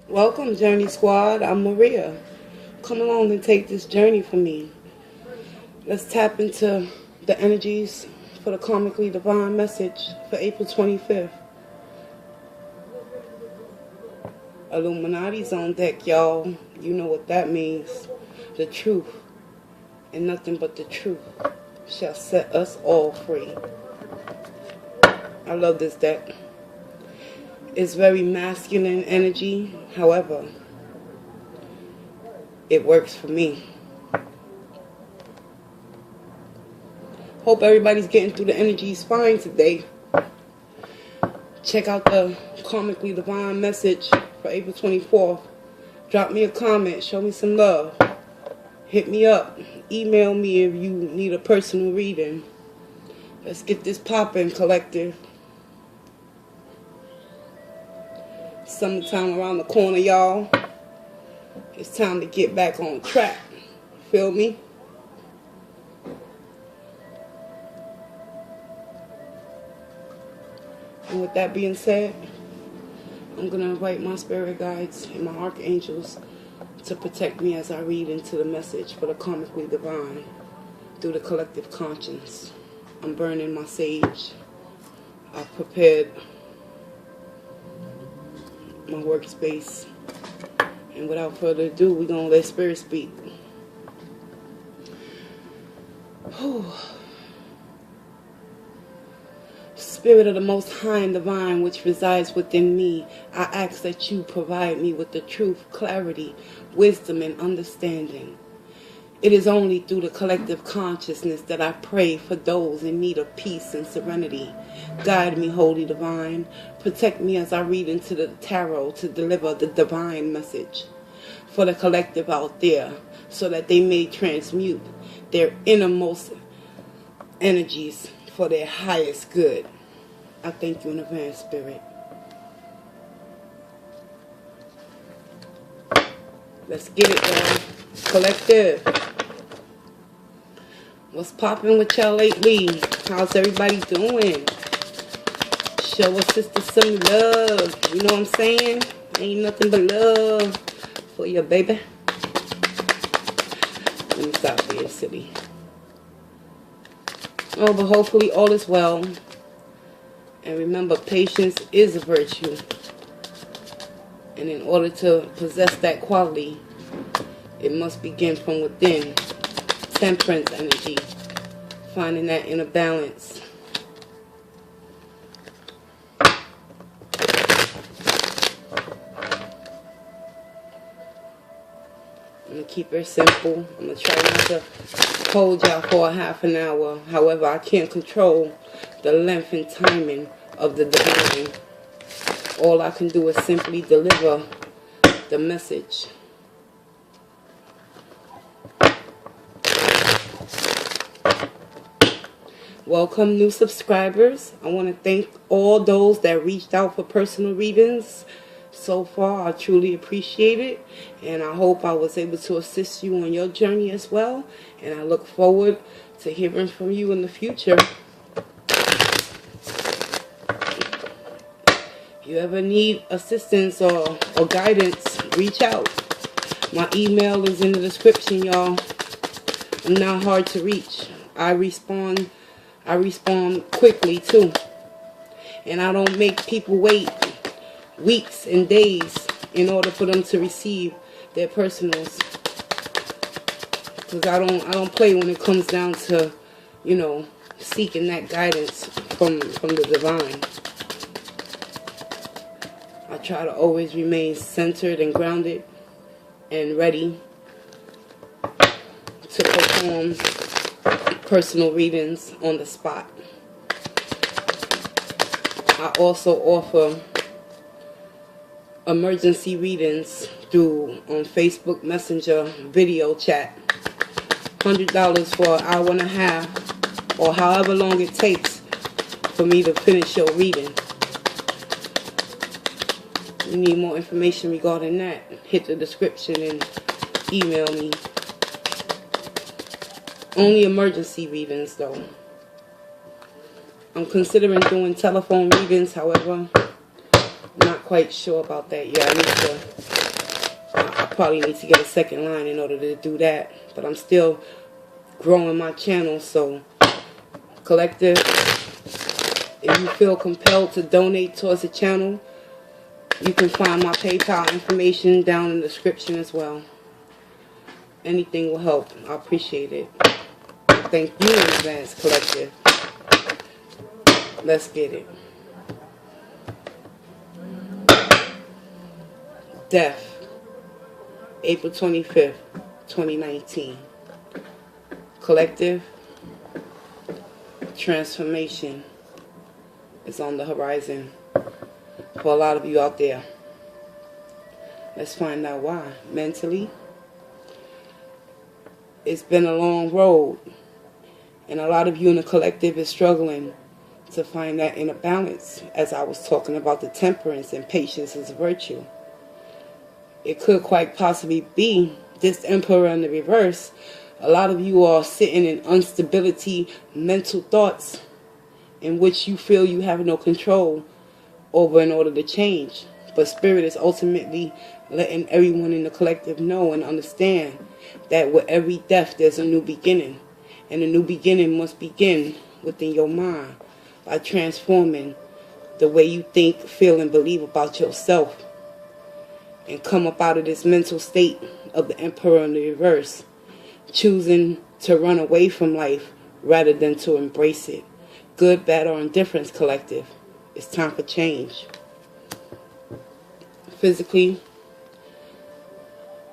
Welcome, Journey Squad. I'm Maria. Come along and take this journey for me. Let's tap into the energies for the Karmicly Divine message for April 25th. Illuminati's on deck, y'all. You know what that means. The truth, and nothing but the truth, shall set us all free. I love this deck. It's very masculine energy. However, it works for me. Hope everybody's getting through the energies fine today. Check out the Karmicly Divine message for April 24th. Drop me a comment. Show me some love. Hit me up. Email me if you need a personal reading. Let's get this poppin', collective. Summertime around the corner, y'all. It's time to get back on track. Feel me? And with that being said, I'm going to invite my spirit guides and my archangels to protect me as I read into the message for the Karmicly Divine through the collective conscience. I'm burning my sage. I've prepared my workspace. And without further ado, we're going to let spirit speak. Whew. Spirit of the Most High and Divine, which resides within me, I ask that you provide me with the truth, clarity, wisdom, and understanding. It is only through the collective consciousness that I pray for those in need of peace and serenity. Guide me, Holy Divine. Protect me as I read into the tarot to deliver the divine message for the collective out there, so that they may transmute their innermost energies for their highest good. I thank you in advance, Spirit. Let's get it, y'all. Collective. What's popping with y'all lately? How's everybody doing? Show a sister some love. You know what I'm saying? Ain't nothing but love for your baby. Let me stop being silly. Oh, but hopefully all is well. And remember, patience is a virtue. And in order to possess that quality, it must begin from within. Temperance energy. Finding that inner balance. I'm going to keep it simple. I'm going to try not to hold y'all for a half an hour. However, I can't control the length and timing of the divine. All I can do is simply deliver the message. Welcome, new subscribers. I want to thank all those that reached out for personal readings. So far, I truly appreciate it, and I hope I was able to assist you on your journey as well, and I look forward to hearing from you in the future. If you ever need assistance or guidance, reach out. My email is in the description, y'all. I'm not hard to reach. I respond quickly too, and I don't make people wait weeks and days in order for them to receive their personals, because I don't play when it comes down to, you know, seeking that guidance from the divine. I try to always remain centered and grounded and ready to perform personal readings on the spot. I also offer emergency readings through on Facebook Messenger video chat. $100 for an hour and a half, or however long it takes for me to finish your reading. If you need more information regarding that, hit the description and email me. Only emergency readings though. I'm considering doing telephone readings, however, not quite sure about that. Yeah, I probably need to get a second line in order to do that. But I'm still growing my channel, so collective, if you feel compelled to donate towards the channel, you can find my PayPal information down in the description as well. Anything will help. I appreciate it. Thank you in advance, collective. Let's get it. Death, April 25th, 2019. Collective, transformation is on the horizon for a lot of you out there. Let's find out why. Mentally, it's been a long road, and a lot of you in the collective is struggling to find that inner balance, as I was talking about the temperance and patience as a virtue. It could quite possibly be this Emperor in the reverse. A lot of you are sitting in instability, mental thoughts in which you feel you have no control over in order to change. But Spirit is ultimately letting everyone in the collective know and understand that with every death there's a new beginning. And a new beginning must begin within your mind by transforming the way you think, feel, and believe about yourself. And come up out of this mental state of the Emperor in the reverse, choosing to run away from life rather than to embrace it. Good, bad, or indifference, collective. It's time for change. Physically,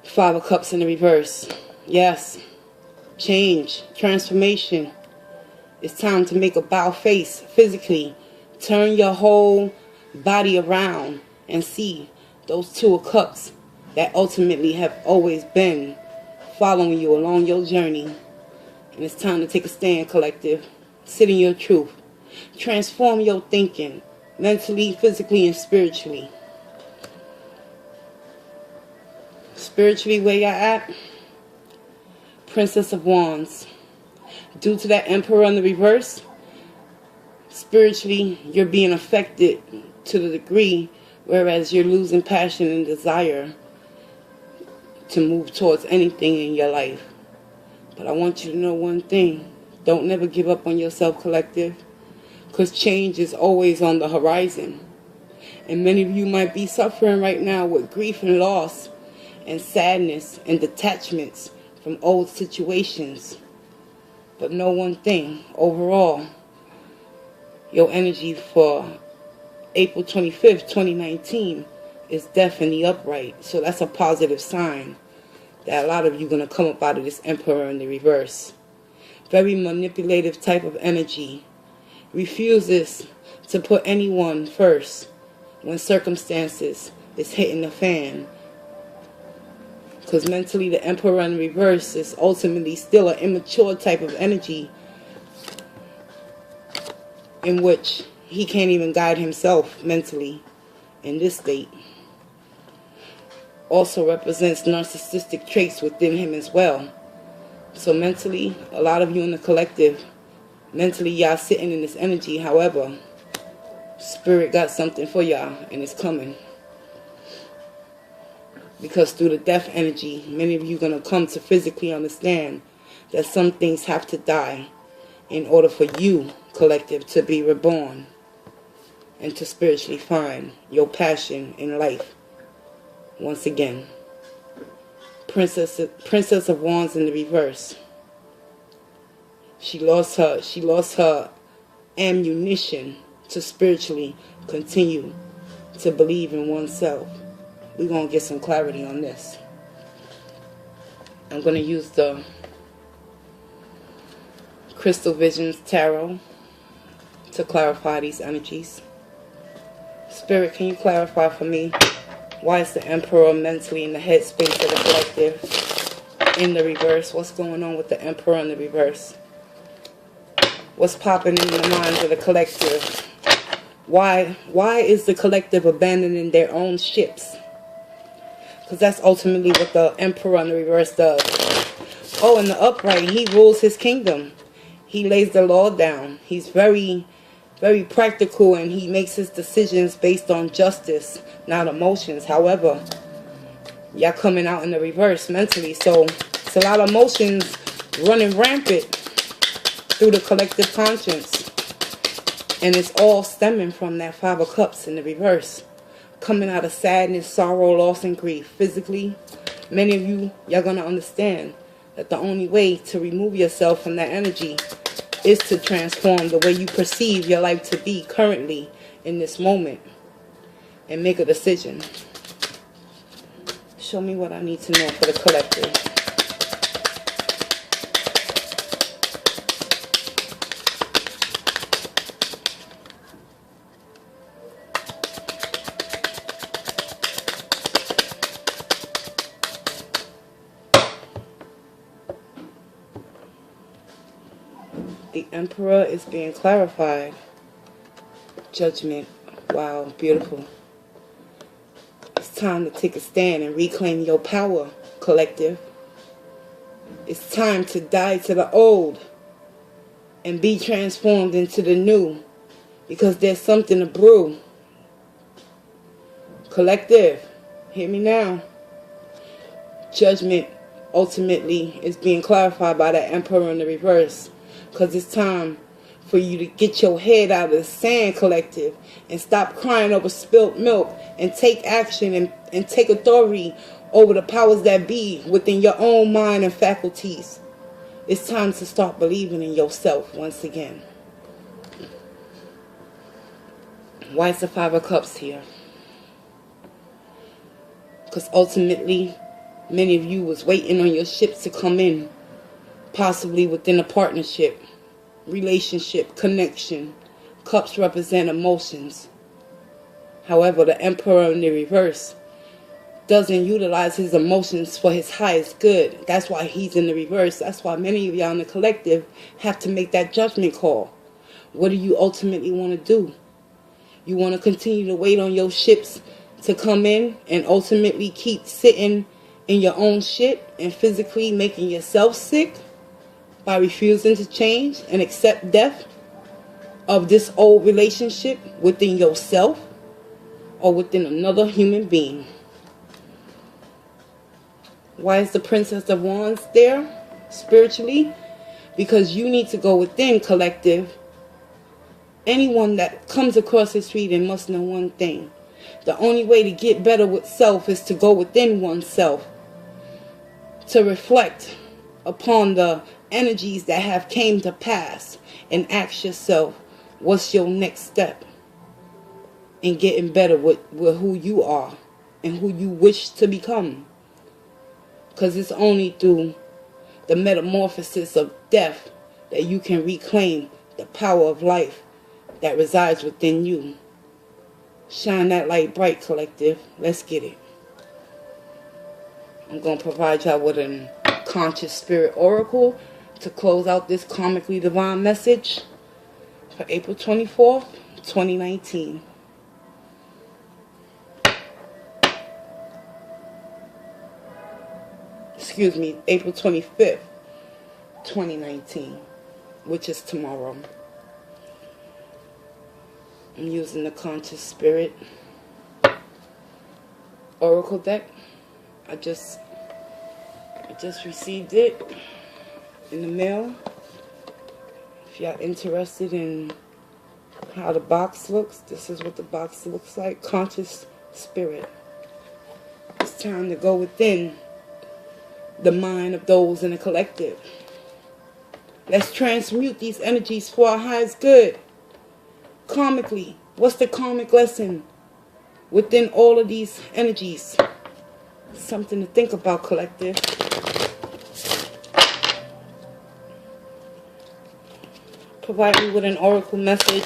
5 of Cups in the reverse. Yes, change, transformation. It's time to make a bow face physically. Turn your whole body around and see those 2 of Cups that ultimately have always been following you along your journey. And it's time to take a stand, collective. Sit in your truth. Transform your thinking, mentally, physically, and spiritually. Spiritually, where you're at? Princess of Wands. Due to that Emperor in the reverse, spiritually, you're being affected to the degree whereas you're losing passion and desire to move towards anything in your life. But I want you to know one thing. Don't never give up on yourself, collective. Because change is always on the horizon. And many of you might be suffering right now with grief and loss and sadness and detachments from old situations. But know one thing. Overall, your energy for April 25th, 2019 is definitely upright. So that's a positive sign that a lot of you are going to come up out of this Emperor in the reverse. Very manipulative type of energy. Refuses to put anyone first when circumstances is hitting the fan. Because mentally the Emperor in reverse is ultimately still an immature type of energy in which he can't even guide himself mentally in this state. Also represents narcissistic traits within him as well. So mentally, a lot of you in the collective, mentally y'all sitting in this energy. However, Spirit got something for y'all and it's coming. Because through the death energy, many of you are going to come to physically understand that some things have to die in order for you, collective, to be reborn and to spiritually find your passion in life. Once again, Princess of Wands in the reverse. She lost her ammunition to spiritually continue to believe in oneself. We're going to get some clarity on this. I'm going to use the Crystal Visions Tarot to clarify these energies. Spirit, can you clarify for me why is the Emperor mentally in the headspace of the collective in the reverse? What's going on with the Emperor in the reverse? What's popping in the minds of the collective? Why is the collective abandoning their own ships? Because that's ultimately what the Emperor in the reverse does. Oh, in the upright, he rules his kingdom. He lays the law down. He's very very practical, and he makes his decisions based on justice, not emotions. However, y'all coming out in the reverse mentally, so it's a lot of emotions running rampant through the collective conscience, and it's all stemming from that Five of Cups in the reverse, coming out of sadness, sorrow, loss, and grief. Physically, many of you, y'all gonna understand that the only way to remove yourself from that energy is to transform the way you perceive your life to be currently in this moment and make a decision. Show me what I need to know for the collective. The Emperor is being clarified. Judgment. Wow, beautiful. It's time to take a stand and reclaim your power, collective. It's time to die to the old and be transformed into the new, because there's something to brew. Collective, hear me now. Judgment ultimately is being clarified by that Emperor in the reverse. Because it's time for you to get your head out of the sand, collective, and stop crying over spilt milk and take action and take authority over the powers that be within your own mind and faculties. It's time to start believing in yourself once again. Why is the Five of Cups here? Because ultimately, many of you was waiting on your ships to come in. Possibly within a partnership, relationship, connection. Cups represent emotions. However, the Emperor in the reverse doesn't utilize his emotions for his highest good. That's why he's in the reverse. That's why many of y'all in the collective have to make that judgment call. What do you ultimately want to do? You want to continue to wait on your ships to come in and ultimately keep sitting in your own shit and physically making yourself sick by refusing to change and accept death of this old relationship within yourself or within another human being? Why is the Princess of Wands there spiritually? Because you need to go within, collective. Anyone that comes across this reading must know one thing. The only way to get better with self is to go within oneself, to reflect upon the energies that have came to pass and ask yourself, what's your next step in getting better with who you are and who you wish to become? Because it's only through the metamorphosis of death that you can reclaim the power of life that resides within you. Shine that light bright, collective. Let's get it. I'm going to provide y'all with a conscious spirit oracle to close out this karmically divine message for April 24th, 2019. Excuse me, April 25th, 2019, which is tomorrow. I'm using the conscious spirit oracle deck. I just received it in the mail. If y'all interested in how the box looks, this is what the box looks like. Conscious spirit. It's time to go within the mind of those in the collective. Let's transmute these energies for our highest good. Karmically, what's the karmic lesson within all of these energies? Something to think about, collective. Provide me with an oracle message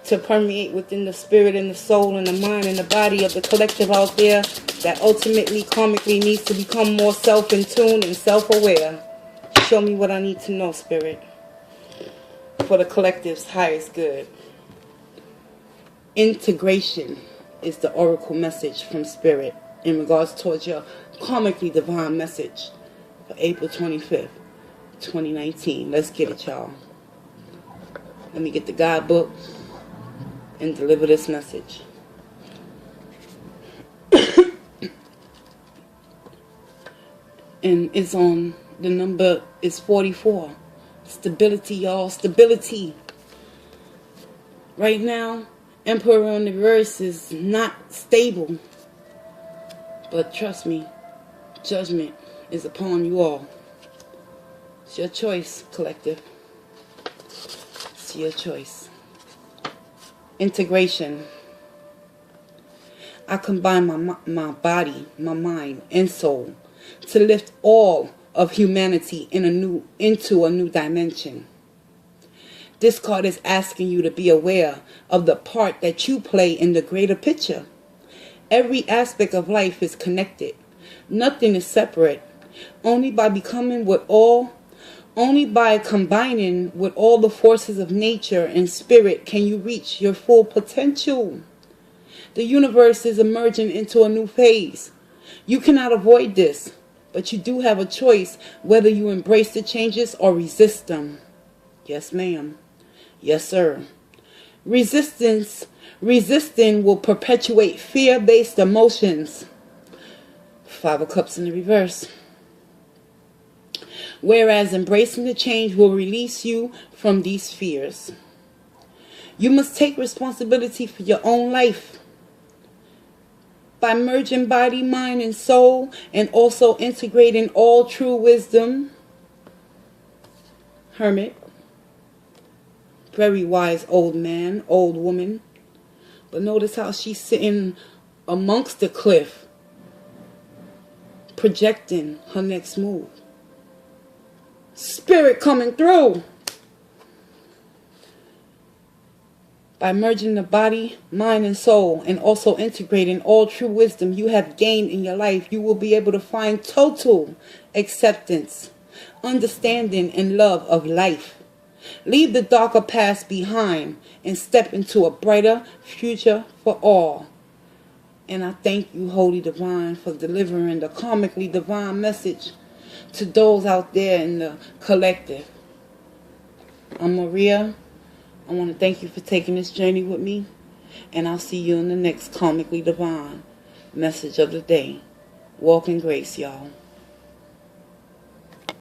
to permeate within the spirit and the soul and the mind and the body of the collective out there that ultimately, karmically, needs to become more self-in-tune and self-aware. Show me what I need to know, spirit, for the collective's highest good. Integration is the oracle message from spirit in regards towards your karmically divine message for April 25th, 2019. Let's get it, y'all. Let me get the guidebook and deliver this message. And it's on, the number is 44. Stability, y'all. Stability. Right now, Emperor in reverse is not stable. But trust me, judgment is upon you all. It's your choice, collective. It's your choice. Integration. I combine my body, my mind, and soul to lift all of humanity into a new dimension. This card is asking you to be aware of the part that you play in the greater picture. Every aspect of life is connected. Nothing is separate. Only by combining with all the forces of nature and spirit can you reach your full potential. The universe is emerging into a new phase. You cannot avoid this, but you do have a choice whether you embrace the changes or resist them. Yes, ma'am. Yes, sir. Resisting will perpetuate fear-based emotions. 5 of Cups in the reverse. Whereas embracing the change will release you from these fears. You must take responsibility for your own life. By merging body, mind, and soul, and also integrating all true wisdom. Hermit. Very wise old man, old woman. But notice how she's sitting amongst the cliff, projecting her next move. Spirit coming through. By merging the body, mind, and soul, and also integrating all true wisdom you have gained in your life, you will be able to find total acceptance, understanding, and love of life. Leave the darker past behind and step into a brighter future for all. And I thank you, Holy Divine, for delivering the karmically divine message to those out there in the collective. I'm Maria. I want to thank you for taking this journey with me. And I'll see you in the next karmically divine message of the day. Walk in grace, y'all.